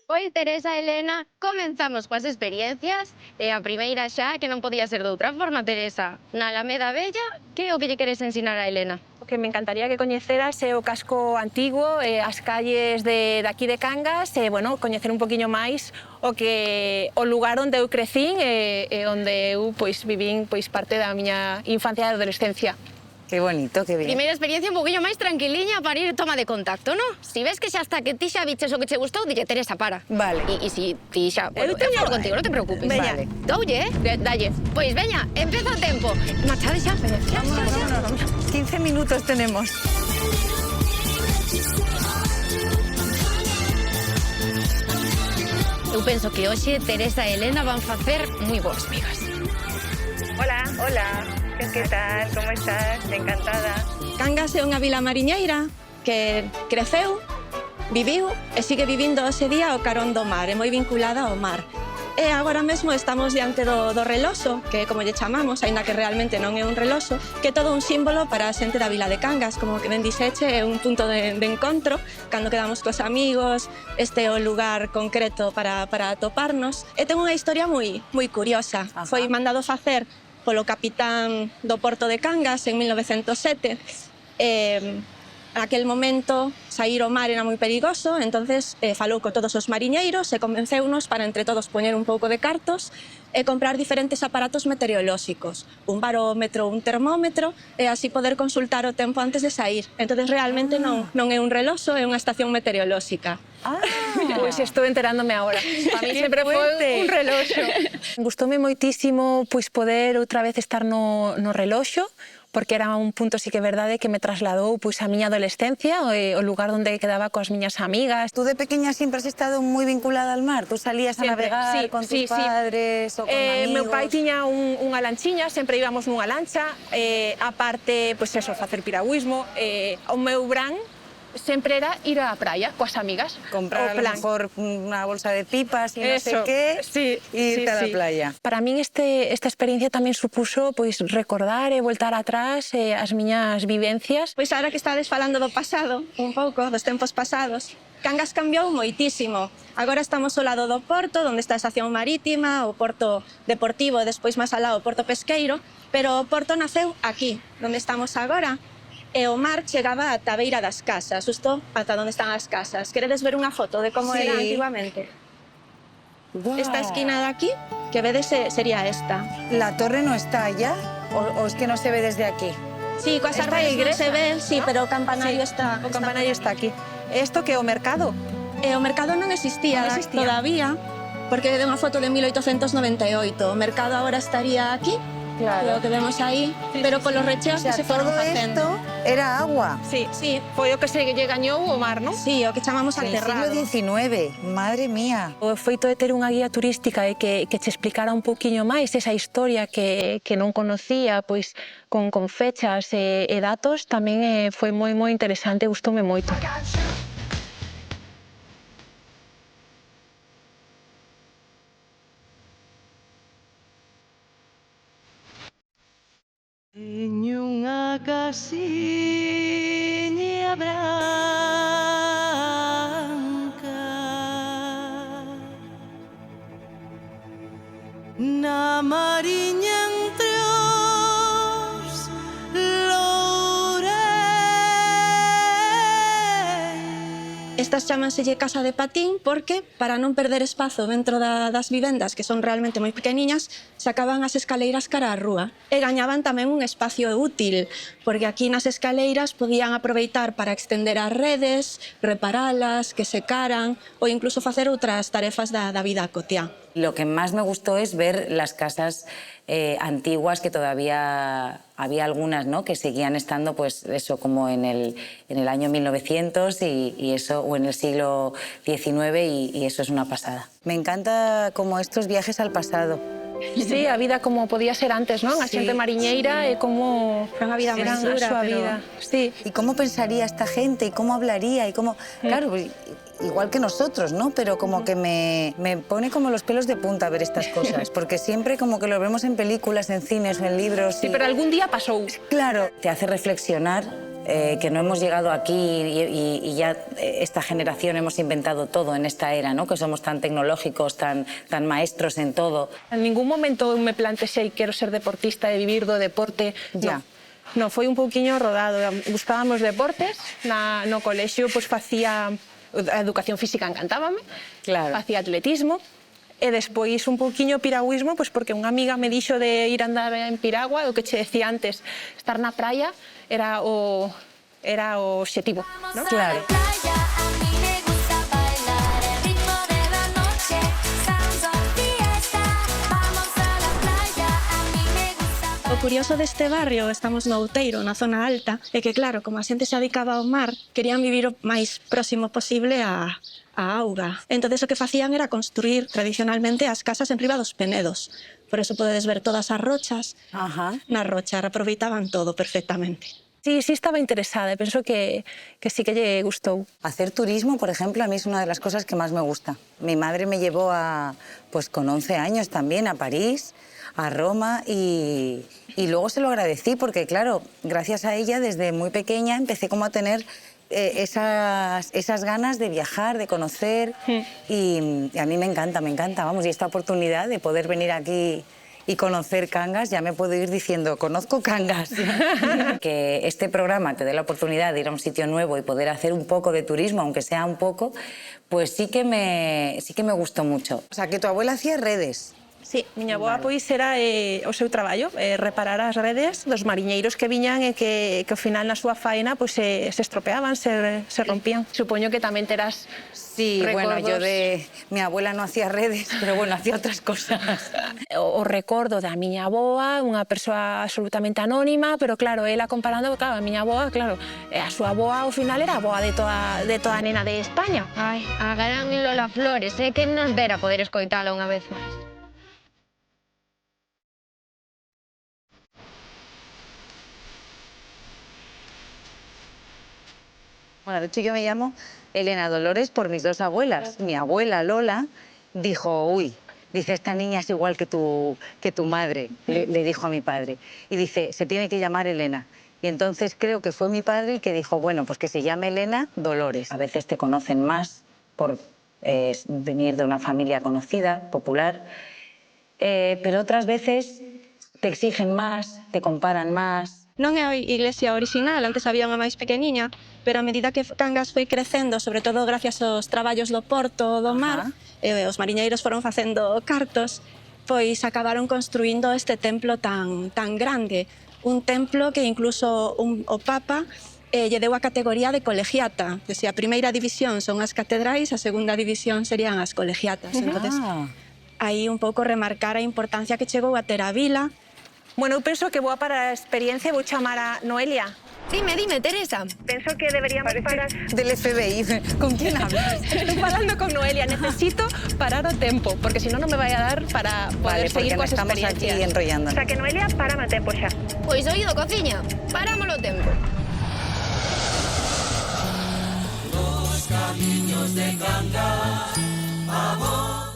Pois, Teresa e Elena, comenzamos coas experiencias e a primeira xa que non podía ser de outra forma, Teresa. Na Alameda Bella, que é o que lle queres ensinar a Elena? O que me encantaría que coñeceras é o casco antigo, as calles de aquí de Cangas, e, bueno, coñecer un poquinho máis o lugar onde eu crecín e onde eu, pois, vivín, pois, parte da miña infancia e adolescencia. Qué bonito, qué bien. Primeira experiencia un poquinho máis tranquiliña para ir toma de contacto, no? Si ves que xa está que ti xa biches o que che gustou, dille, Teresa, para. Vale. E si ti xa... Eu Bueno, teño eu falo contigo, non te preocupes. Veña. Vale. Doulle, Dalle. Pois veña, empeza o tempo. Marchade xa, xa, xa, xa. 15 minutos tenemos. Eu penso que hoxe Teresa e Elena van facer moi boas migas. Hola, hola. ¿Qué tal? ¿Cómo estás? Encantada. Cangas é unha vila mariñeira que creceu, viviu e sigue vivindo ese día ao carón do mar, é moi vinculada ao mar. E agora mesmo estamos diante do reloxo, que é como lle chamamos, aínda que realmente non é un reloxo, que é todo un símbolo para a xente da vila de Cangas, como que ben dixeche, é un punto de encontro, cando quedamos cos amigos, este é o lugar concreto para atoparnos. E ten unha historia moi curiosa. Ajá. Foi mandado facer polo capitán do Porto de Cangas en 1907. Naquel momento, sair ao mar era moi perigoso, entonces falou con todos os mariñeiros e convenceunos para entre todos poñer un pouco de cartos e comprar diferentes aparatos meteorolóxicos, un barómetro, un termómetro, e así poder consultar o tempo antes de sair. Entonces realmente non é un reloxo, é unha estación meteorolóxica. Pois estou enterándome agora. Para mí sempre foi un reloxo. Gustoume moitísimo pois poder outra vez estar no reloxo, porque era un punto, sí que é verdade, que me trasladou pois a miña adolescencia, o lugar onde quedaba coas miñas amigas. ¿Tú de pequeña siempre has estado muy vinculada al mar? ¿Tú salías a Siempre, navegar sí, con tus sí, sí. padres o con amigos? Meu pai tiña unha lanchiña, sempre íbamos nunha lancha, aparte, pois eso, facer piragüismo. O meu gran sempre era ir á praia coas amigas. Comprar a O lo plan. mejor una bolsa de pipas y no sé Eso, qué, sí, y irte a la sí. playa. Para min esta experiencia tamén supuso pois recordar e voltar atrás as miñas vivencias. Pois agora que estades falando do pasado, un pouco, dos tempos pasados, Cangas cambiou moitísimo. Agora estamos ao lado do porto, onde está a estación marítima, o porto deportivo e despois máis alá o porto pesqueiro, pero o porto naceu aquí, onde estamos agora, e o mar chegaba ata a beira das casas, justo ata onde están as casas. Queredes ver unha foto de como Sí. era antiguamente? Guau. Esta esquina de aquí, que vedes, sería esta. ¿La torre no está allá o es que no se ve desde aquí? Sí, coas Esta árboles non igrexa, se ve, sí, ¿no? pero o campanario Sí, está... O campanario está aquí. Esto que é o mercado? E o mercado non existía, Non existía. todavía, porque é unha foto de 1898. O mercado agora estaría aquí, lo que vemos aí, pero polos O recheos sea, que se foron todo facendo. esto era agua. Sí, Sí, foi o que se lle gañou o mar, non? sí, o que chamamos En el siglo aterrado. XIX, madre mía. O feito de ter unha guía turística e que che explicara un pouquiño máis esa historia que non conocía, pois con fechas e datos, tamén foi moi interesante, gustoume moito. En unha casiña branca na mariña entre os loureiros. Estas chámanselle casa de patín porque, para non perder espazo dentro das vivendas, que son realmente moi pequeniñas, sacaban as escaleiras cara á rúa. E gañaban tamén un espacio útil, porque aquí nas escaleiras podían aproveitar para extender as redes, reparalas, que secaran, ou incluso facer outras tarefas da vida cotiá. Lo que más me gustó es ver las casas antiguas, que todavía había algunas, ¿no?, que seguían estando, pues eso, como en el año 1900 y eso, o en el siglo XIX, y eso es una pasada. Me encanta como estos viajes al pasado. Sí, a vida como podía ser antes, non? A xente mariñeira e como Era unha vida máis dura, súa pero... vida. Sí. ¿Y cómo pensaría esta gente? ¿Y cómo hablaría? Y cómo... Claro, igual que nosotros, ¿no? Pero como que me pone como los pelos de punta ver estas cosas, porque siempre como que lo vemos en películas, en cines o en libros. Sí, pero algún día pasou. Claro. Te hace reflexionar que no hemos llegado aquí y ya esta generación hemos inventado todo en esta era, ¿no? Que somos tan tecnológicos, tan maestros en todo. En ningún momento me planteei quero ser deportista e vivir do deporte. Ya. No, foi un pouquiño rodado. Gustábamos deportes, no colexio pois facía a educación física, encantábame, Claro. facía atletismo, e despois un pouquiño piragüismo, pois porque unha amiga me dixo de ir andar en piragua, o que che decía antes, estar na praia era o obxectivo, ¿no? Claro. O curioso deste barrio, estamos no Outeiro, na zona alta, é que claro, como a xente se adicaba ao mar, querían vivir o máis próximo posible á auga. Entón, o que facían era construir tradicionalmente as casas en riba dos penedos. Por eso podedes ver todas as rochas. Ajá. Na rocha, aproveitaban todo perfectamente. Sí, estaba interesada, penso que sí que lle gustou. Hacer turismo, por ejemplo, a mí es una de las cosas que más me gusta. Mi madre me llevó pues con 11 años también a París, a Roma y luego se lo agradecí porque, claro, gracias a ella desde muy pequeña empecé como a tener esas ganas de viajar, de conocer y a mí me encanta, vamos, y esta oportunidad de poder venir aquí y conocer Cangas, ya me puedo ir diciendo, conozco Cangas. Que este programa te dé la oportunidad de ir a un sitio nuevo y poder hacer un poco de turismo, aunque sea un poco, pues sí que me gustó mucho. O sea, que tu abuela hacía redes. Sí, miña avoa pois era o seu traballo, reparar as redes dos mariñeiros que viñan e que ao final na súa faena pois, se estropeaban, se rompían. Supoño que tamén terás Sí, recordos. bueno, mi abuela no hacía redes, pero bueno, hacía otras cosas. O recordo da miña avoa, unha persoa absolutamente anónima, pero claro, ela comparando, claro, a miña avoa, claro, a súa avoa ao final era a avoa de toda a nena de España. Ai, a gran Lola Flores, que nos dera poder escoitala unha vez máis. Bueno, de hecho yo me llamo Elena Dolores por mis dos abuelas. Mi abuela Lola dijo, uy, dice, esta niña es igual que tu madre, le dijo a mi padre. Y dice, se tiene que llamar Elena. Y entonces creo que fue mi padre el que dijo, bueno, pues que se llame Elena Dolores. A veces te conocen más por venir de una familia conocida, popular, pero otras veces te exigen más, te comparan más. Non é a iglesia original, antes había unha máis pequeniña, pero a medida que Cangas foi crecendo, sobre todo gracias aos traballos do porto do mar, os mariñeiros foron facendo cartos, pois acabaron construindo este templo tan grande. Un templo que incluso o Papa lle deu a categoría de colegiata. Se a primeira división son as catedrais, a segunda división serían as colegiatas. Entonces, aí un pouco remarcar a importancia que chegou a ter a vila. Bueno, eu penso que boa para a experiencia vou chamar a Noelia. Dime, Teresa. Penso que deberíamos parar. Del FBI, ¿con quién hablas? Estoy falando con Noelia, necesito parar o tempo, porque si no, non me vai a dar para poder seguir coas estamos aquí experiencias. enrollando. O sea, que Noelia, parame a tempo xa. Pois oído, cociña, parámolo o tempo. Los caminos de Cangas, vamos.